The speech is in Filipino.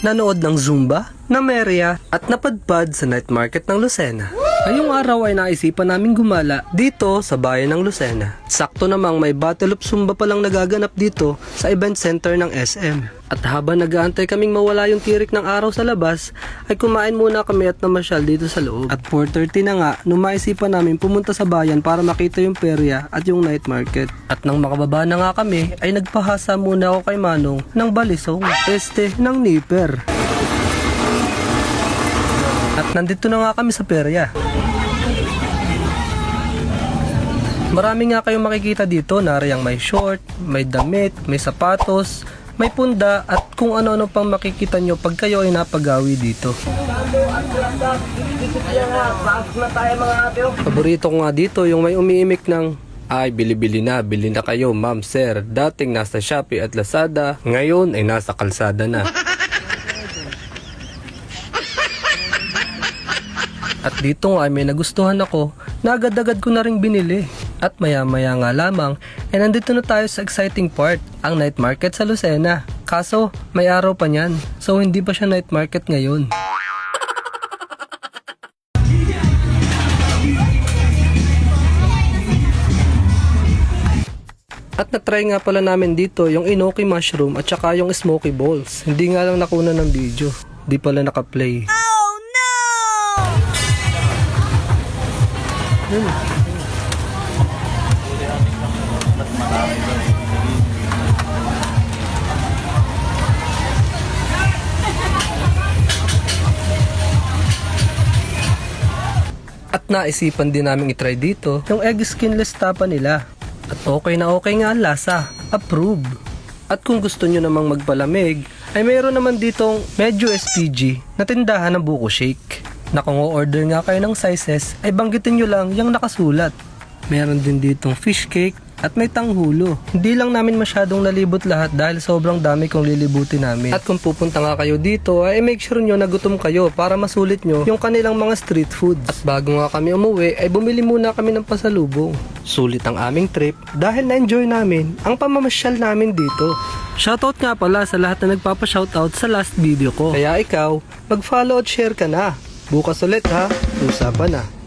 nanood ng Zumba, namerya at napadpad sa night market ng Lucena. Ngayong araw ay naisipan namin gumala dito sa bayan ng Lucena. Sakto namang may Battle of Zumba palang nagaganap dito sa event center ng SM. At habang nag-aantay kaming mawala yung tirik ng araw sa labas, ay kumain muna kami at namasyal dito sa loob. At 4:30 na nga, nung maisipan namin pumunta sa bayan para makita yung perya at yung night market. At nang makababa na nga kami, ay nagpahasa muna ako kay Manong ng balisong, ng nipper. At nandito na nga kami sa perya. Marami nga kayong makikita dito, nariyang may short, may damit, may sapatos, may punda at kung ano-ano pang makikita nyo pag kayo ay napagawi dito. Paborito ko nga dito yung may umiimik ng ay bili-bili na kayo ma'am sir, dating nasa Shopee at Lazada, ngayon ay nasa kalsada na. At dito nga ay may nagustuhan ako na agad-agad ko na rin binili. At maya-maya nga lamang ay nandito na tayo sa exciting part, ang night market sa Lucena. Kaso may araw pa niyan, so hindi pa siya night market ngayon. At na-try nga pala namin dito yung enoki mushroom at saka yung smoky balls. Hindi nga lang nakuna ng video, di pala naka-play. At naisipan din namin itry dito yung egg skinless tapa nila. At okay na okay nga ang lasa. Approve. At kung gusto nyo namang magpalamig, ay mayroon naman ditong medyo SPG na tindahan ng buko shake. Na kung o-order nga kayo ng sizes, ay banggitin nyo lang yung nakasulat. Meron din ditong fish cake at may tanghulo. Hindi lang namin masyadong nalibot lahat dahil sobrang dami kong lilibutin namin. At kung pupunta nga kayo dito, ay make sure nyo na gutom kayo para masulit nyo yung kanilang mga street foods. At bago nga kami umuwi, ay bumili muna kami ng pasalubong. Sulit ang aming trip dahil na-enjoy namin ang pamamasyal namin dito. Shoutout nga pala sa lahat na nagpapa-shoutout sa last video ko. Kaya ikaw, mag-follow at share ka na. Bukas ulit ha, usapan na.